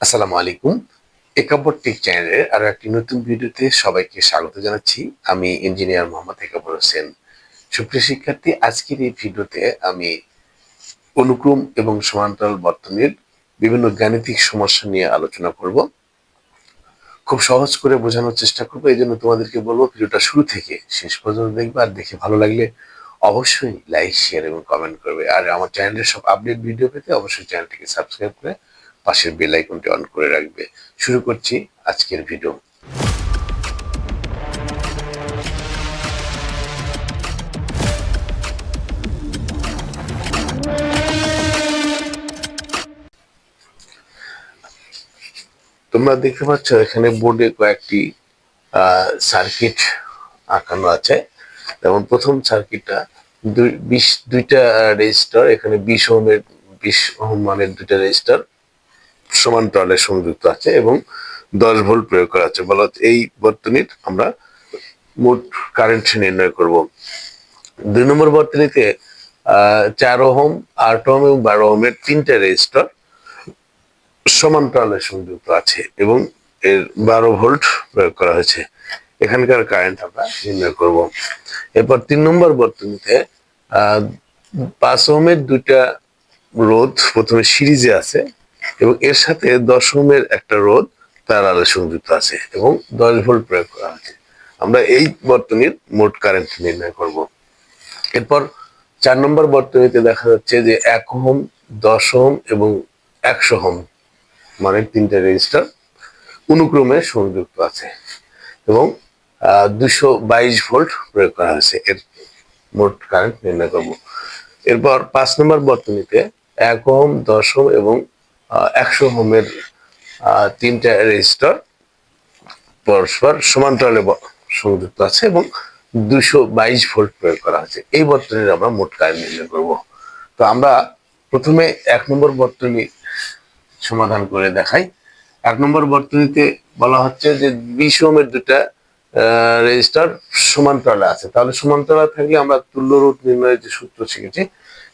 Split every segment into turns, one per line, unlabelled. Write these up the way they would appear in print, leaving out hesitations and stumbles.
আসসালামু আলাইকুম। একাব্বর টেক চ্যানেলের আরো একটি নতুন ভিডিওতে সবাইকে স্বাগত জানাচ্ছি। আমি ইঞ্জিনিয়ার মোহাম্মদ একাব্বর হোসেন। সুপ্রিয় শিক্ষার্থী, আজকের এই ভিডিওতে আমি অনুক্রম এবং সমান্তরাল বর্তনীর বিভিন্ন গাণিতিক সমস্যা নিয়ে আলোচনা করব। খুব সহজ করে বোঝানোর চেষ্টা করবো, এই জন্য তোমাদেরকে বলবো ভিডিওটা শুরু থেকে শেষ পর্যন্ত দেখবে, আর দেখে ভালো লাগলে অবশ্যই লাইক, শেয়ার এবং কমেন্ট করবে। আর আমার চ্যানেলের সব আপডেট ভিডিও পেতে অবশ্যই চ্যানেলটিকে সাবস্ক্রাইব করে পাশের বেল আইকনটি অন করে রাখবে। শুরু করছি আজকের ভিডিও। তোমরা দেখতে পাচ্ছ এখানে বোর্ডে কয়েকটি সার্কিট আঁকানো আছে। যেমন প্রথম সার্কিটটা দুইটা রেজিস্টার, এখানে 20 ওহম মানের দুইটা রেজিস্টার সমান্তরালে সংযুক্ত আছে এবং 10 ভোল্ট প্রয়োগ করা আছে। বলা হচ্ছে এই বর্তনীর আমরা মোট কারেন্ট নির্ণয় করব। 2 নম্বর বর্তনীতে 4 ওহম, 8 ওহম এবং 12 ওহমের তিনটা রেজিস্টার সমান্তরালে সংযুক্ত আছে এবং এর 12 ভোল্ট প্রয়োগ করা হয়েছে। এখানকার কারেন্ট আমরা নির্ণয় করব। এরপর 3 নম্বর বর্তনীতে 5 ওহমের দুইটা রোধ প্রথমে সিরিজে আছে এবং এর সাথে 10 ওহমের একটা রোধ প্যারালালে সংযুক্ত আছে এবং 10 ভোল্ট প্রয়োগ করা হয়েছে। আমরা এই বর্তনীর মোট কারেন্ট নির্ণয় করব। এরপর 4 নম্বর বর্তনীতে দেখা যাচ্ছে যে 1 ওহম, 10 ওহম এবং 100 ওহম মানে তিনটা রেজিস্টার অনুক্রমে সংযুক্ত আছে এবং 222 ভোল্ট প্রয়োগ করা হয়েছে। এর মোট কারেন্ট নির্ণয় করব। এরপর 5 নম্বর বর্তনীতে 1 ওহম, 10 ওহম এবং 100 ওহমের তিনটা রেজিস্টার পরস্পর সমান্তরালে সংযুক্ত আছে এবং 222 ভোল্ট প্রয়োগ করা হয়েছে। এই বর্তনীর আমরা মোট কারেন্ট নির্ণয় করব। তো আমরা প্রথমে 1 নম্বর বর্তনী সমাধান করে দেখাই। 1 নম্বর বর্তনীতে বলা হচ্ছে যে 20 ওহমের দুটা রেজিস্টার সমান্তরালে আছে। তাহলে সমান্তরাল থাকলে আমরা তুল্য রোধ নির্ণয়ের যে সূত্র শিখেছি,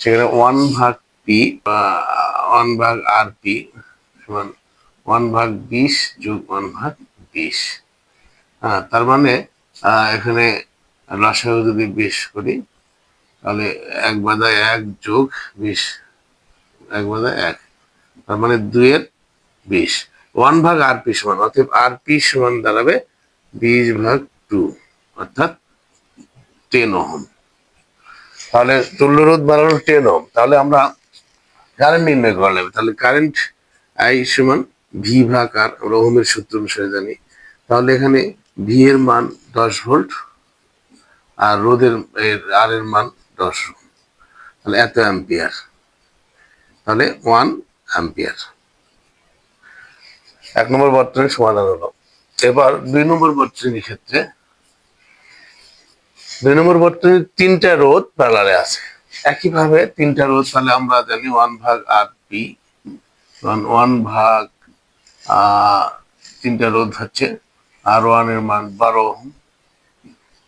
সেখানে 1/P বা 1/RP সমান 1/20 যোগ 1/20। তার মানে এখানে লসাগু যদি 20 করি তাহলে 1/1 যোগ 20, 1/1, তার মানে 2/20। 1/RP সমান, অতএব RP সমান দাঁড়াবে 20/2 অর্থাৎ 10 ওহম। তাহলে তুল্য রোধ বাড়ানো 10 ওহম। তাহলে আমরা কারেন্ট নির্ণয় করা লাগবে। তাহলে কারেন্ট I সমান V/R, আমরা ওহমের সূত্র অনুসারে জানি। তাহলে এখানে ভি এর মান 10 ভোল্ট আর রোধের আর এর মান 10 ওহম, তাহলে এত অ্যাম্পিয়ার, তাহলে 1 অ্যাম্পিয়ার। 1 নম্বর বর্তনীর সমাধান হলো। এবার 2 নম্বর বর্তনীর ক্ষেত্রে 2 নম্বর বর্তনীর তিনটা রোধ প্যারালালে আছে। একইভাবে তিনটা রোধ, তাহলে আমরা জানি 1/RP, 1 ভাগ তিনটা রোধ হচ্ছে R1 এর মান 12 ওহম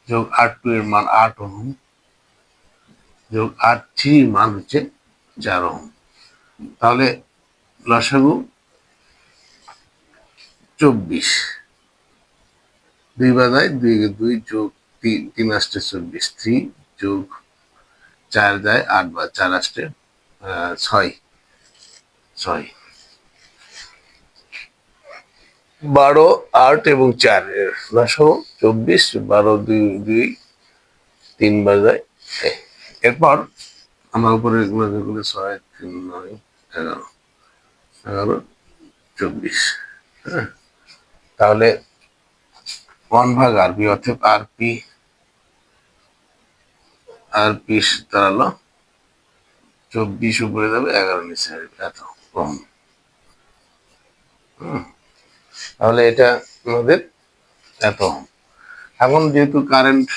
যোগ R2 এর মান 8 ওহম যোগ R3 এর মান হচ্ছে 4 ওহম। তাহলে লসাগু 24, 2/2 যোগ 3 আসছে 24, 3 যোগ 4 যায় 8 বা 4 আসছে 6, 12, 8 এবং 4 এর লসাগু 24, 12, 2, 3 বাজায়। এরপর আমরা উপরে 6, 3, 9, 11, 24। তাহলে 1/RP অর্থাৎ RP দাঁড়ালো 24 উপরে যাবে 11 নিচে এত কম। তাহলে এটা আমাদের এত। এখন যেহেতু কারেন্ট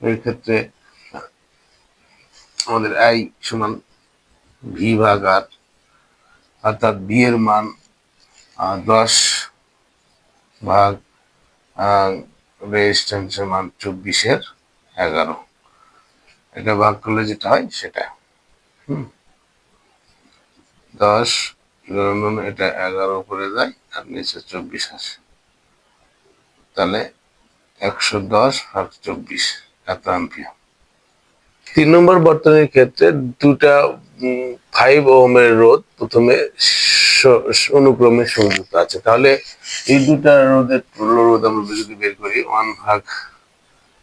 এর ক্ষেত্রে আমাদের I সমান V/R, অর্থাৎ V এর মান 10 ভাগ রেজিস্ট্যান্সের মান 24/11, এটা ভাগ করলে যেটা হয় সেটা 10 এটা 11 উপরে যায় আর নিচে 24 আসে, তাহলে 110 ভাগ 24 এত অ্যাম্পিয়ার। 3 নম্বর বর্তনীর ক্ষেত্রে দুটা 5 ওহমের রোধ প্রথমে অনুক্রমে সংযুক্ত আছে, তাহলে এই দুটা রোধের রোধ আমরা যদি বের করি 1 ভাগ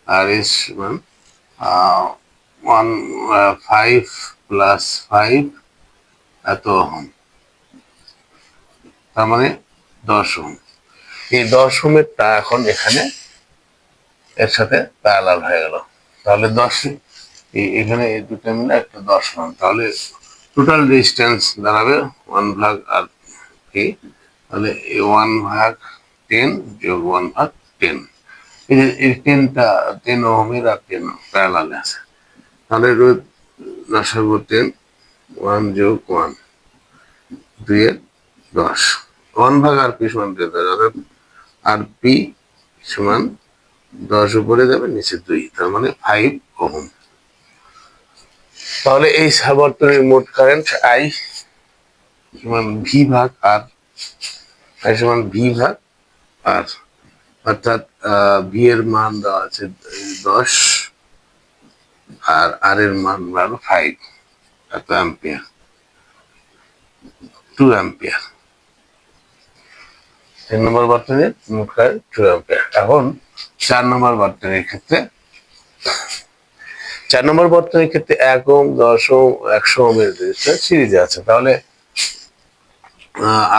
আর এস সমান 5 প্লাস 5 এত ওহম, তার মানে 10 ওহম। এই 10 ওহমেরটা এখন এখানে এর সাথে প্যারালাল হয়ে গেল, তাহলে 10 এখানে এই দুটো মিলে একটা 10 ওহম, তাহলে টোটাল রেজিস্ট্যান্স দাঁড়াবে 1 ভাগ আর কি, তাহলে 1 ভাগ 10 যোগ 1 ভাগ 10, এই যে এই 10 ওহমের আর 10 প্যারালালে আছে, তাহলে রোধ লসাগু 10, 1 যোগ 1 2 এর 10, 1 ভাগ আর পি সমান 10, অর্থাৎ আর পি সমান 10 উপরে যাবে নিচে 2, তার মানে 5 ওহম। তাহলে এই বর্তনীর মোট কারেন্ট আই সমান ভি ভাগ আর, আই সমান ভি ভাগ আর, অর্থাৎ ভি এর মান দেওয়া আছে 10 আর আর এর মান হলো 5, এত অ্যাম্পিয়ার, 2 অ্যাম্পিয়ার। 3 নম্বর বর্তনীর মোট কারেন্ট 2 অ্যাম্পিয়ার। এখন 4 নম্বর বর্তনীর ক্ষেত্রে 4 নম্বর বর্তনীর ক্ষেত্রে 1 ওহম, 10 ওহম, 100 ওহমের রেজিস্ট্যান্স সিরিজে আছে, তাহলে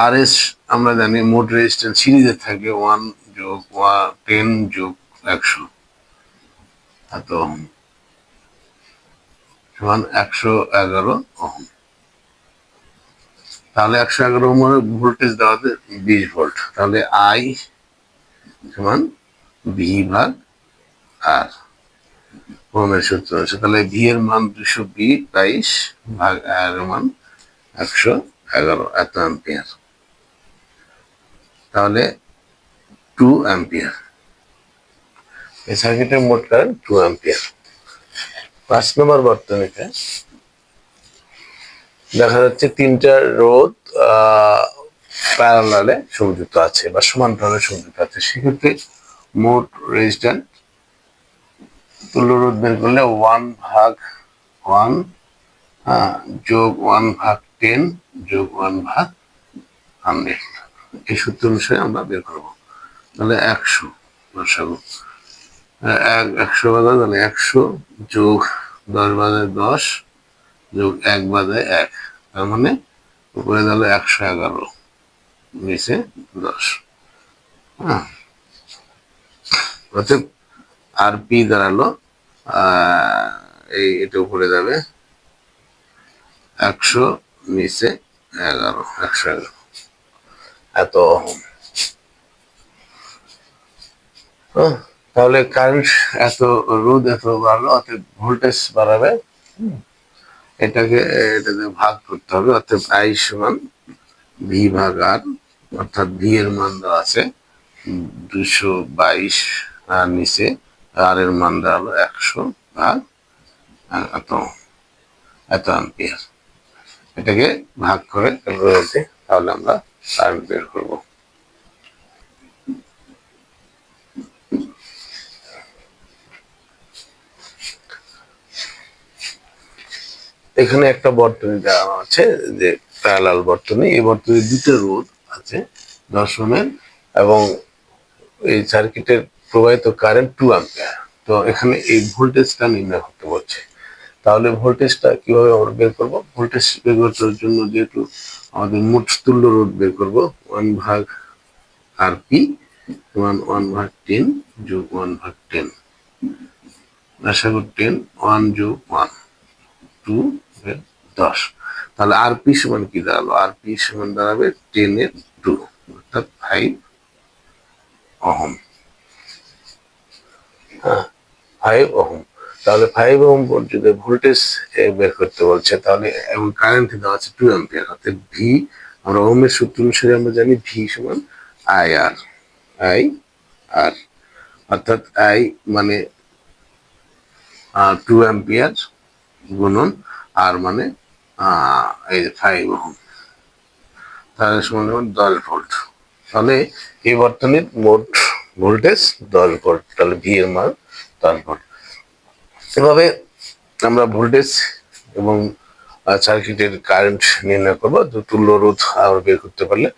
আর এস আমরা জানি মোট রেজিস্ট্যান্স সিরিজে থাকে 1 যোগ 10 যোগ 100 এত ওহম সমান 111 ওহম। তাহলে 111 ওহমের ভোল্টেজ দেওয়া আছে 20 ভোল্ট, তাহলে আই সমান ভি ভাগ আর, ওহমের সূত্র আছে, তাহলে ভি এর মান 222 ভাগ আর এর মান 111 এত অ্যাম্পিয়ার, তাহলে 2 অ্যাম্পিয়ার। এই সার্কিটের মোট কারেন্ট 2 অ্যাম্পিয়ার। 5 নম্বর বর্তনীতে দেখা যাচ্ছে 3টা রোধ প্যারালালে সংযুক্ত আছে বা সমান্তরালে সংযুক্ত আছে, সেক্ষেত্রে মোট রেজিস্ট্যান্স তুল্য রোধ বের করলে 1 ভাগ 1 যোগ 1 ভাগ 10 যোগ 1 ভাগ 100, এই সূত্র অনুসারে আমরা বের করবো। তাহলে 100 লসাগু 100 বাজার, তাহলে 100 যোগ 10 বাজার 10 যোগ 1 বাজার 1, তার মানে উপরে গেল 111 নিচে 10, হ্যাঁ, অর্থাৎ আর পি দাঁড়ালো এই এটা উপরে যাবে 100 নিচে 11, 111 এত ওহম। তাহলে কারেন্ট এত, রোধ এত বাড়লো, অর্থাৎ ভোল্টেজ বাড়াবে, এটাকে ভাগ করতে হবে, অর্থাৎ আই সমান ভি ভাগ আর, অর্থাৎ ভি এর মান দেওয়া আছে 222 আর নিচে আর এর মান দেওয়া হলো 100 ভাগ এত অ্যাম্পিয়ার, এটাকে ভাগ করে রয়েছে, তাহলে আমরা কারেন্ট বের করবো। এখানে একটা বর্তনী দেওয়া আছে যে প্যারালাল বর্তনী, এই বর্তনীর দুটো রোধ আছে 10 ওহমের এবং এই সার্কিটের প্রবাহিত কারেন্ট 2 অ্যাম্পিয়ার। তো এখানে এই ভোল্টেজটা নির্ণয় করতে বলছে, তাহলে ভোল্টেজটা কিভাবে আমরা বের করবো? ভোল্টেজ বের করার জন্য যেহেতু আমাদের মোট তুল্য রোধ বের করবো 1 ভাগ আর পি সমান 1 ভাগ 10 যোগ 1 ভাগ 10, আশা করি 10, 1 যোগ 1 2 10, তাহলে আর পি সমান কি দাঁড়ালো? আর পি সমান দাঁড়াবে 10 এর 2, অর্থাৎ 5 ওহম। 5 ওহম, তাহলে 5 ওহম পর্যন্ত ভোল্টেজ বের করতে বলছে, তাহলে এবং কারেন্ট দেওয়া আছে 2 অ্যাম্পিয়ার, অর্থাৎ ভি আমরা ওহমের সূত্র অনুসারে আমরা জানি ভি সমান আই আর, অর্থাৎ আই মানে 2 অ্যাম্পিয়ার গুণন আর মানে এই 5 ওহম, তাহলে সমান সমান 10 ভোল্ট। তাহলে এই বর্তনীর মোট ভোল্টেজ 10 ভোল্ট, তাহলে ভি এর মান 10 ভোল্ট। এভাবে আমরা ভোল্টেজ এবং সার্কিটের কারেন্ট নির্ণয় করবো, তুল্য রোধ আমরা বের করতে পারলে।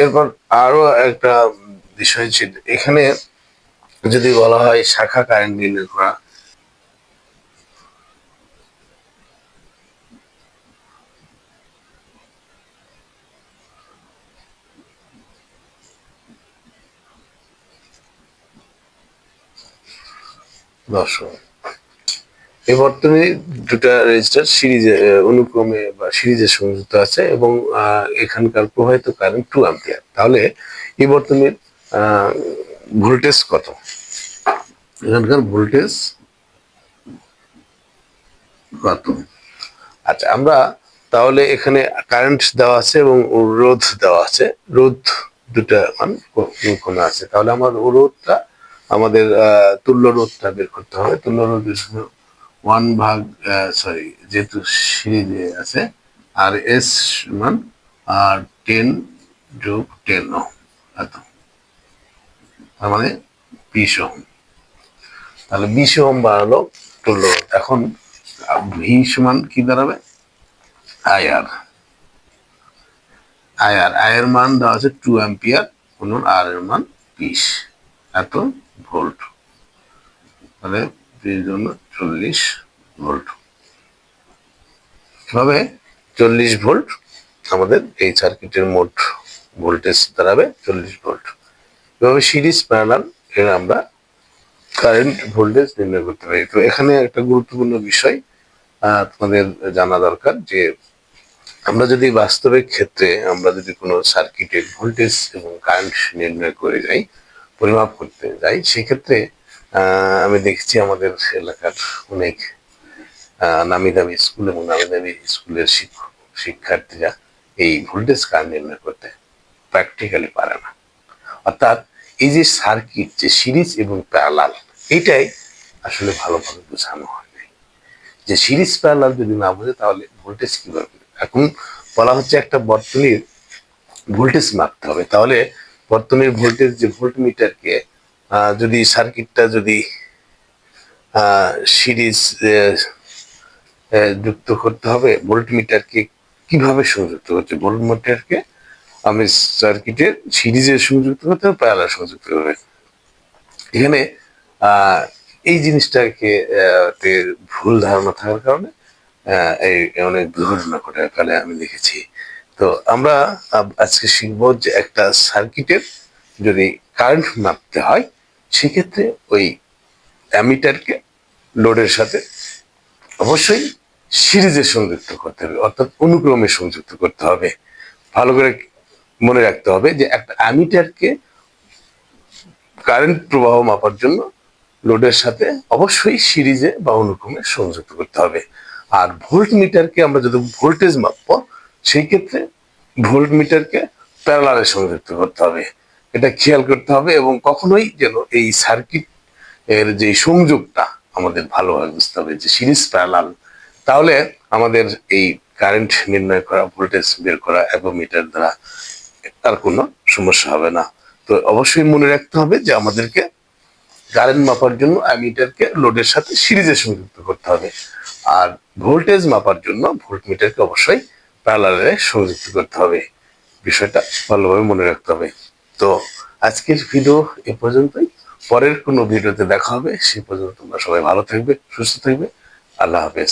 এরপর আরো একটা বিষয় ছিল, এখানে যদি বলা হয় শাখা কারেন্ট নির্ণয় করা, দর্শক এই বর্তনী দুটা রেজিস্টার সিরিজে অনুক্রমে বা সিরিজে সংযুক্ত আছে এবং এখানকার প্রবাহিত কারেন্ট 2 অ্যাম্পিয়ার। তাহলে এই বর্তনীর ভোল্টেজ কত? এখানকার ভোল্টেজ কত? আচ্ছা, আমরা তাহলে এখানে কারেন্ট দেওয়া আছে এবং রোধ দেওয়া আছে, রোধ দুটা মান কমে আছে। তাহলে আমার রোধটা, আমাদের তুল্য রোধটা বের করতে হবে। তুল্য রোধ 1/, যেহেতু সিরিজে আছে, আর এস মান 10 যোগ 10 ওহম, এত, তার মানে 20 ওহম। তাহলে 20 ওহম বাড়ালো তুল্য রোধ। এখন ভি সমান কি দাঁড়াবে? আইআর। আয়ের মান দেওয়া আছে 2 অ্যাম্পিয়ার, গুণন আর এর মান 20, এত ভোল্ট। তাহলে 20 জন্য 40 ভোল্ট। এভাবে 40 ভোল্ট আমাদের এই সার্কিটের মোট ভোল্টেজ দাঁড়াবে 40 ভোল্ট। এভাবে সিরিজ প্যারালাল এর আমরা কারেন্ট ভোল্টেজ নির্ণয় করতে পারি। তো এখানে একটা গুরুত্বপূর্ণ বিষয় তোমাদের জানা দরকার, যে আমরা যদি বাস্তবিক ক্ষেত্রে আমরা যদি কোনো সার্কিটের ভোল্টেজ এবং কারেন্ট নির্ণয় করে যাই, পরিমাপ করতে যাই, সেক্ষেত্রে আমি দেখছি আমাদের এলাকার অনেক নামি দামি স্কুল এবং নামি দামি স্কুলের শিক্ষার্থীরা এই ভোল্টেজ কারেন্ট নির্ণয় করতে প্র্যাকটিক্যালি পারে না। অর্থাৎ এই যে সার্কিট, যে সিরিজ এবং প্যারালাল, এটাই আসলে ভালোভাবে বোঝানো হয় নাই। যে সিরিজ প্যারালাল যদি না বোঝে তাহলে ভোল্টেজ কিভাবে? এখন বলা হচ্ছে একটা বর্তনীর ভোল্টেজ মাপতে হবে। তাহলে বর্তনীর ভোল্টেজ, যে ভোল্টমিটারকে যদি সার্কিটটা যদি সিরিজ যুক্ত করতে হবে, ভোল্টমিটারকে কিভাবে সংযুক্ত করছে? ভোল্টমিটারকে আমি সার্কিটের সিরিজে সংযুক্ত করতে হবে, প্যারালাল সংযুক্ত হবে। এখানে এই জিনিসটাকে ভুল ধারণা থাকার কারণে এই অনেক দুর্ঘটনা ঘটে ফেলে আমি দেখেছি। তো আমরা আজকে শিখবো যে একটা সার্কিটের যদি কারেন্ট মাপতে হয়, সেক্ষেত্রে ওই অ্যামিটারকে লোডের সাথে অবশ্যই সিরিজে সংযুক্ত করতে হবে, অর্থাৎ অনুক্রমে সংযুক্ত করতে হবে। ভালো করে মনে রাখতে হবে যে একটা অ্যামিটারকে কারেন্ট প্রবাহ মাপার জন্য লোডের সাথে অবশ্যই সিরিজে বা অনুক্রমে সংযুক্ত করতে হবে। আর ভোল্টমিটারকে আমরা যদি ভোল্টেজ মাপবো, সেই ক্ষেত্রে ভোল্টমিটারকে প্যারালালে সংযুক্ত করতে হবে, এটা খেয়াল করতে হবে। এবং কখনোই যেন এই সার্কিট এর যে সংযোগটা আমাদের ভালোভাবে বুঝতে হবে, যে সিরিজ প্যারালাল। তাহলে আমাদের এই কারেন্ট নির্ণয় করা, ভোল্টেজ বের করা অ্যাভোমিটার দ্বারা আর কোনো সমস্যা হবে না। তো অবশ্যই মনে রাখতে হবে যে আমাদেরকে কারেন্ট মাপার জন্য অ্যামিটারকে লোডের সাথে সিরিজে সংযুক্ত করতে হবে, আর ভোল্টেজ মাপার জন্য ভোল্টমিটারকে অবশ্যই প্যারালালে সংযুক্ত করতে হবে। বিষয়টা ভালোভাবে মনে রাখতে হবে। তো আজকের ভিডিও এ পর্যন্তই। পরের কোনো ভিডিওতে দেখা হবে। সেই পর্যন্ত তোমরা সবাই ভালো থাকবে, সুস্থ থাকবে। আল্লাহ হাফেজ।